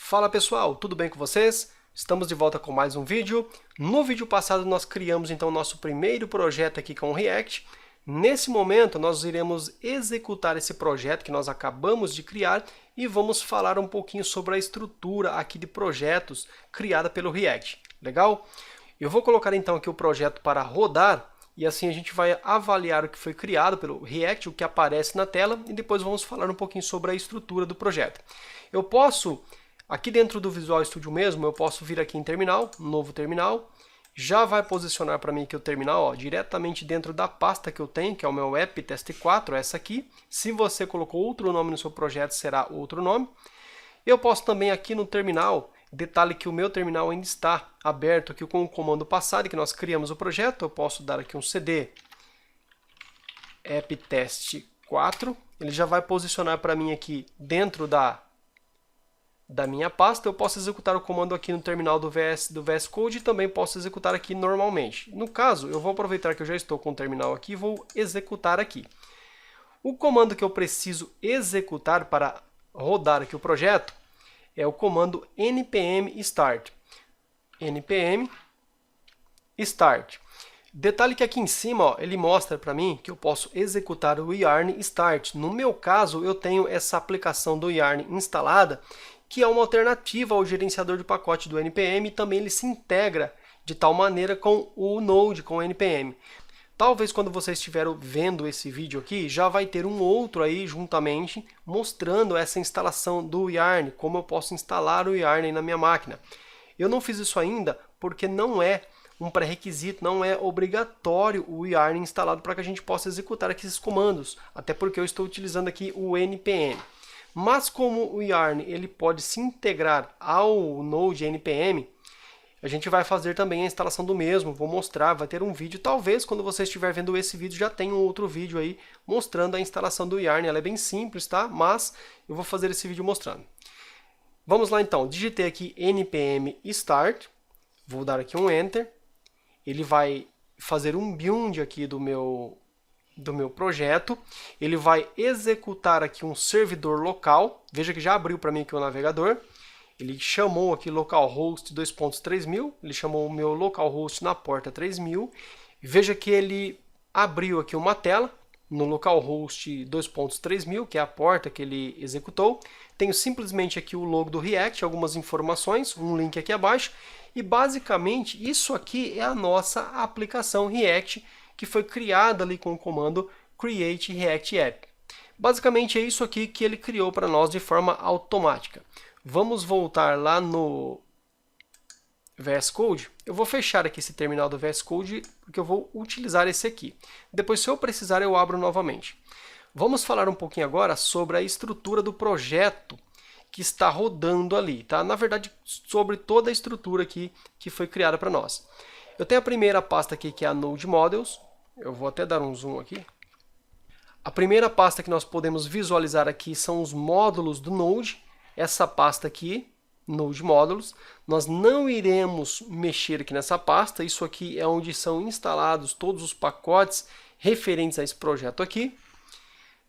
Fala pessoal, tudo bem com vocês? Estamos de volta com mais um vídeo. No vídeo passado nós criamos então nosso primeiro projeto aqui com o React. Nesse momento nós iremos executar esse projeto que nós acabamos de criar e vamos falar um pouquinho sobre a estrutura aqui de projetos criada pelo React. Legal? Eu vou colocar então aqui o projeto para rodar e assim a gente vai avaliar o que foi criado pelo React, o que aparece na tela e depois vamos falar um pouquinho sobre a estrutura do projeto. Eu posso, aqui dentro do Visual Studio mesmo, eu posso vir aqui em terminal, novo terminal, já vai posicionar para mim aqui o terminal ó, diretamente dentro da pasta que eu tenho, que é o meu app test4, essa aqui. Se você colocou outro nome no seu projeto, será outro nome. Eu posso também aqui no terminal, detalhe que o meu terminal ainda está aberto aqui com o comando passado, que nós criamos o projeto, eu posso dar aqui um cd app test4, ele já vai posicionar para mim aqui dentro da minha pasta. Eu posso executar o comando aqui no terminal do VS Code e também posso executar aqui normalmente. No caso, eu vou aproveitar que eu já estou com o terminal aqui e vou executar aqui. O comando que eu preciso executar para rodar aqui o projeto é o comando npm start. npm start. Detalhe que aqui em cima ó, ele mostra para mim que eu posso executar o yarn start. No meu caso, eu tenho essa aplicação do yarn instalada, que é uma alternativa ao gerenciador de pacote do NPM, e também ele se integra de tal maneira com o Node, com o NPM. Talvez quando você estiver vendo esse vídeo aqui, já vai ter um outro aí juntamente, mostrando essa instalação do Yarn, como eu posso instalar o Yarn aí na minha máquina. Eu não fiz isso ainda porque não é um pré-requisito, não é obrigatório o Yarn instalado para que a gente possa executar aqui esses comandos, até porque eu estou utilizando aqui o NPM. Mas como o Yarn ele pode se integrar ao Node NPM, a gente vai fazer também a instalação do mesmo, vou mostrar, vai ter um vídeo, talvez quando você estiver vendo esse vídeo já tenha um outro vídeo aí mostrando a instalação do Yarn. Ela é bem simples, tá? Mas eu vou fazer esse vídeo mostrando. Vamos lá então, digitei aqui npm start, vou dar aqui um enter, ele vai fazer um build aqui do meu projeto, ele vai executar aqui um servidor local, veja que já abriu para mim aqui o navegador, ele chamou aqui localhost 2.3000, ele chamou o meu localhost na porta 3000, veja que ele abriu aqui uma tela no localhost 2.3000, que é a porta que ele executou, tenho simplesmente aqui o logo do React, algumas informações, um link aqui abaixo, e basicamente isso aqui é a nossa aplicação React, que foi criada ali com o comando create react app. Basicamente é isso aqui que ele criou para nós de forma automática. Vamos voltar lá no VS Code. Eu vou fechar aqui esse terminal do VS Code porque eu vou utilizar esse aqui. Depois, se eu precisar, eu abro novamente. Vamos falar um pouquinho agora sobre a estrutura do projeto que está rodando ali, tá? Na verdade, sobre toda a estrutura aqui que foi criada para nós. Eu tenho a primeira pasta aqui que é a Node Models. Eu vou até dar um zoom aqui. A primeira pasta que nós podemos visualizar aqui são os módulos do Node. Essa pasta aqui, Node Módulos, nós não iremos mexer aqui nessa pasta. Isso aqui é onde são instalados todos os pacotes referentes a esse projeto aqui.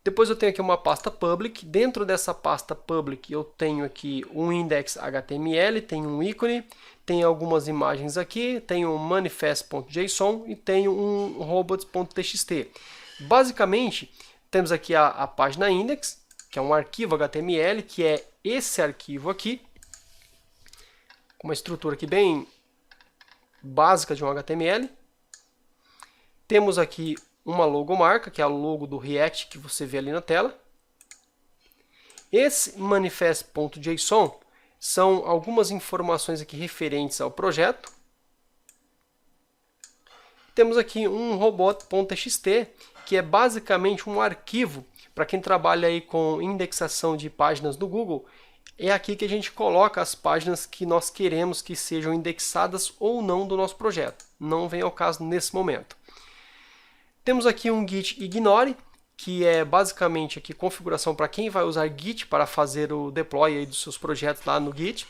Depois eu tenho aqui uma pasta Public. Dentro dessa pasta Public eu tenho aqui um index.html, tenho um ícone, tenho algumas imagens aqui, tenho um manifest.json e tenho um robots.txt. Basicamente, temos aqui a página index, que é um arquivo HTML, que é esse arquivo aqui, com uma estrutura aqui bem básica de um HTML. Temos aqui uma logomarca, que é a logo do React que você vê ali na tela. Esse manifest.json são algumas informações aqui referentes ao projeto. Temos aqui um robot.txt, que é basicamente um arquivo para quem trabalha aí com indexação de páginas do Google. É aqui que a gente coloca as páginas que nós queremos que sejam indexadas ou não do nosso projeto. Não vem ao caso nesse momento. Temos aqui um git ignore, que é basicamente aqui configuração para quem vai usar Git para fazer o deploy aí dos seus projetos lá no Git.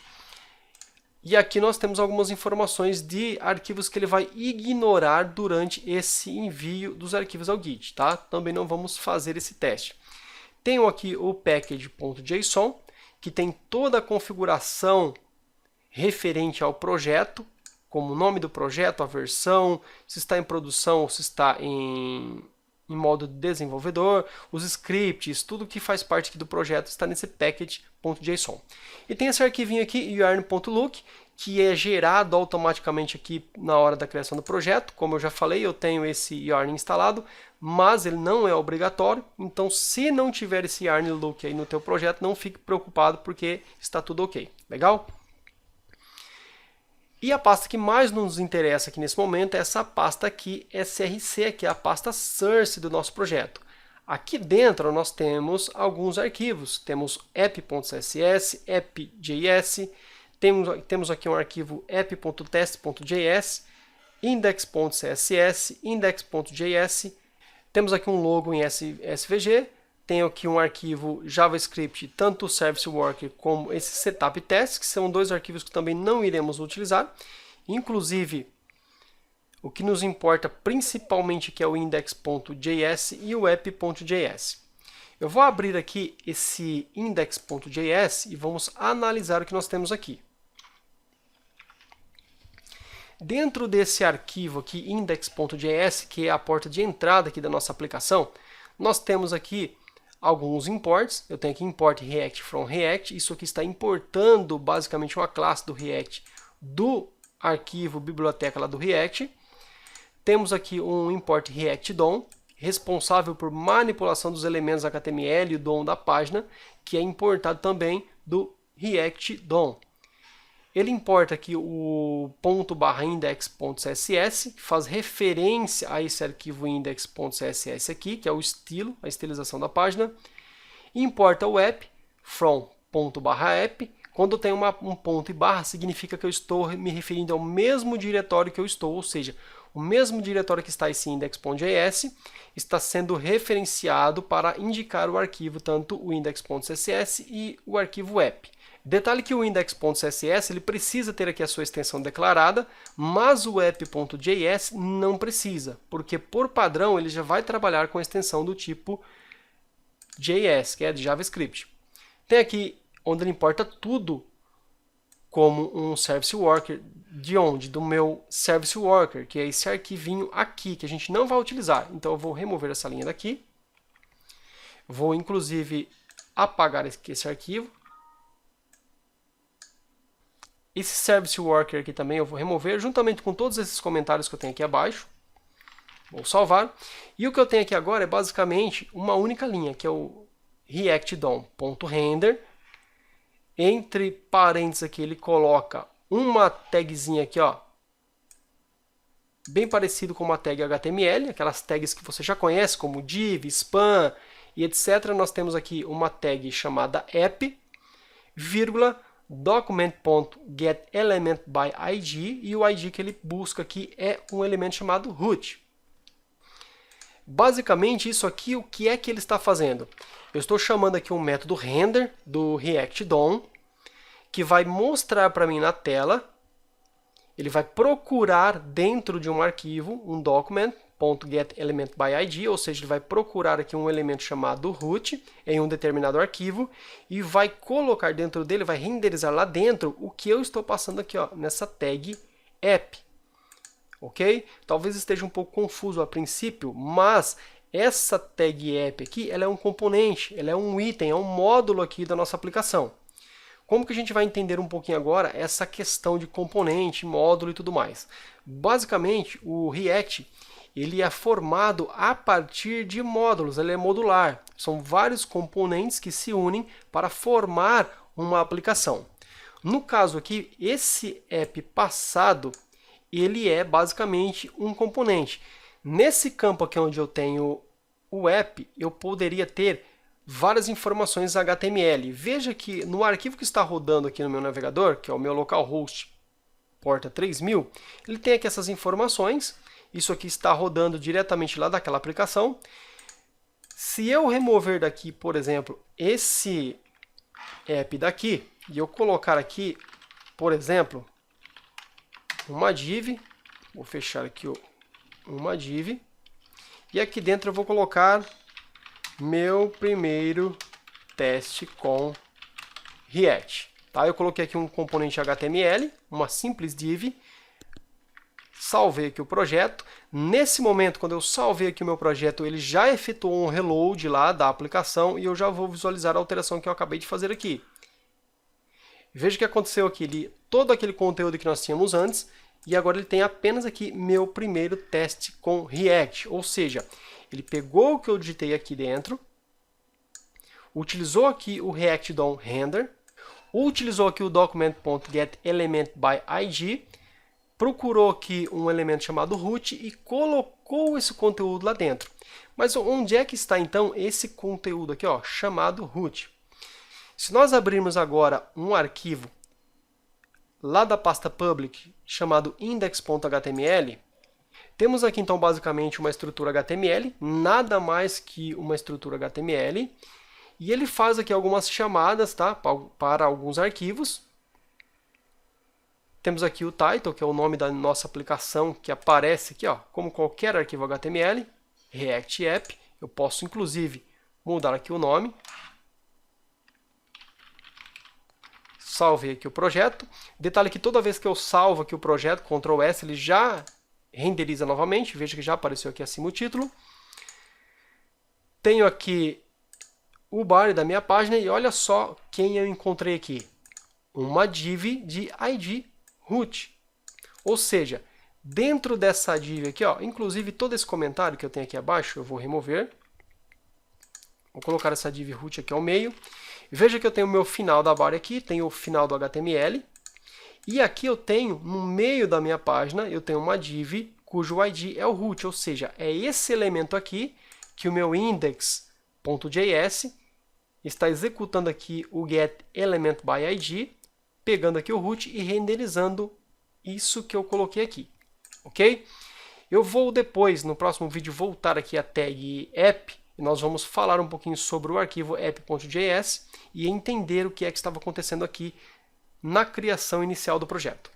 E aqui nós temos algumas informações de arquivos que ele vai ignorar durante esse envio dos arquivos ao Git, tá? Também não vamos fazer esse teste. Tenho aqui o package.json, que tem toda a configuração referente ao projeto, como o nome do projeto, a versão, se está em produção ou se está em modo desenvolvedor, os scripts, tudo que faz parte aqui do projeto está nesse package.json. E tem esse arquivinho aqui, yarn.look, que é gerado automaticamente aqui na hora da criação do projeto. Como eu já falei, eu tenho esse yarn instalado, mas ele não é obrigatório. Então, se não tiver esse yarn look aí no teu projeto, não fique preocupado porque está tudo ok. Legal? E a pasta que mais nos interessa aqui nesse momento é essa pasta aqui, src, que é a pasta source do nosso projeto. Aqui dentro nós temos alguns arquivos. Temos app.css, app.js, temos aqui um arquivo app.test.js, index.css, index.js, temos aqui um logo em SVG, tenho aqui um arquivo JavaScript, tanto o Service Worker como esse Setup Test, que são dois arquivos que também não iremos utilizar. Inclusive, o que nos importa principalmente que é o index.js e o app.js. Eu vou abrir aqui esse index.js e vamos analisar o que nós temos aqui. Dentro desse arquivo aqui, index.js, que é a porta de entrada aqui da nossa aplicação, nós temos aqui alguns imports. Eu tenho aqui import React from React. Isso aqui está importando basicamente uma classe do React do arquivo biblioteca lá do React. Temos aqui um import React DOM, responsável por manipulação dos elementos HTML e DOM da página, que é importado também do React DOM. Ele importa aqui o .index.css, que faz referência a esse arquivo index.css aqui, que é o estilo, a estilização da página. E importa o app from .app. Quando tem um ponto e barra, significa que eu estou me referindo ao mesmo diretório que eu estou, ou seja, o mesmo diretório que está esse index.js está sendo referenciado para indicar o arquivo, tanto o index.css e o arquivo app. Detalhe que o index.css ele precisa ter aqui a sua extensão declarada, mas o app.js não precisa, porque por padrão ele já vai trabalhar com a extensão do tipo JS, que é de JavaScript. Tem aqui onde ele importa tudo como um Service Worker, de onde? Do meu Service Worker, que é esse arquivinho aqui, que a gente não vai utilizar. Então eu vou remover essa linha daqui, vou inclusive apagar esse arquivo. Esse Service Worker aqui também eu vou remover, juntamente com todos esses comentários que eu tenho aqui abaixo. Vou salvar. E o que eu tenho aqui agora é basicamente uma única linha, que é o react.dom.render. Entre parênteses aqui ele coloca uma tagzinha aqui, ó, bem parecido com uma tag HTML, aquelas tags que você já conhece, como div, span e etc. Nós temos aqui uma tag chamada app, vírgula, document.getElementById, e o ID que ele busca aqui é um elemento chamado root. Basicamente, isso aqui, o que é que ele está fazendo? Eu estou chamando aqui um método render do React DOM, que vai mostrar para mim na tela, ele vai procurar dentro de um arquivo, um document.getElementById, ou seja, ele vai procurar aqui um elemento chamado root em um determinado arquivo e vai colocar dentro dele, vai renderizar lá dentro o que eu estou passando aqui, ó, nessa tag app. Ok? Talvez esteja um pouco confuso a princípio, mas essa tag app aqui, ela é um componente, ela é um item, é um módulo aqui da nossa aplicação. Como que a gente vai entender um pouquinho agora essa questão de componente, módulo e tudo mais? Basicamente, o React ele é formado a partir de módulos, ele é modular. São vários componentes que se unem para formar uma aplicação. No caso aqui, esse app passado, ele é basicamente um componente. Nesse campo aqui onde eu tenho o app, eu poderia ter várias informações HTML. Veja que no arquivo que está rodando aqui no meu navegador, que é o meu localhost porta 3000, ele tem aqui essas informações. Isso aqui está rodando diretamente lá daquela aplicação. Se eu remover daqui, por exemplo, esse app daqui, e eu colocar aqui, por exemplo, uma div, vou fechar aqui uma div, e aqui dentro eu vou colocar meu primeiro teste com React. Tá? Eu coloquei aqui um componente HTML, uma simples div, salvei aqui o projeto. Nesse momento, quando eu salvei aqui o meu projeto, ele já efetuou um reload lá da aplicação e eu já vou visualizar a alteração que eu acabei de fazer aqui. Veja o que aconteceu aqui, todo aquele conteúdo que nós tínhamos antes, e agora ele tem apenas aqui meu primeiro teste com React, ou seja, ele pegou o que eu digitei aqui dentro, utilizou aqui o React DOM Render, utilizou aqui o document.getElementById, procurou aqui um elemento chamado root e colocou esse conteúdo lá dentro. Mas onde é que está então esse conteúdo aqui, ó, chamado root? Se nós abrirmos agora um arquivo lá da pasta public chamado index.html, temos aqui então basicamente uma estrutura HTML, nada mais que uma estrutura HTML, e ele faz aqui algumas chamadas, tá, para alguns arquivos. Temos aqui o title, que é o nome da nossa aplicação, que aparece aqui, ó, como qualquer arquivo HTML, React App. Eu posso, inclusive, mudar aqui o nome. Salvei aqui o projeto. Detalhe que toda vez que eu salvo aqui o projeto, Ctrl S, ele já renderiza novamente. Veja que já apareceu aqui acima o título. Tenho aqui o body da minha página e olha só quem eu encontrei aqui. Uma div de ID root. Ou seja, dentro dessa div aqui, ó, inclusive todo esse comentário que eu tenho aqui abaixo, eu vou remover. Vou colocar essa div root aqui ao meio. Veja que eu tenho o meu final da body aqui, tenho o final do HTML. E aqui eu tenho, no meio da minha página, eu tenho uma div cujo ID é o root, ou seja, é esse elemento aqui que o meu index.js está executando aqui o getElementById, pegando aqui o root e renderizando isso que eu coloquei aqui, ok? Eu vou depois, no próximo vídeo, voltar aqui a tag app e nós vamos falar um pouquinho sobre o arquivo app.js e entender o que é que estava acontecendo aqui na criação inicial do projeto.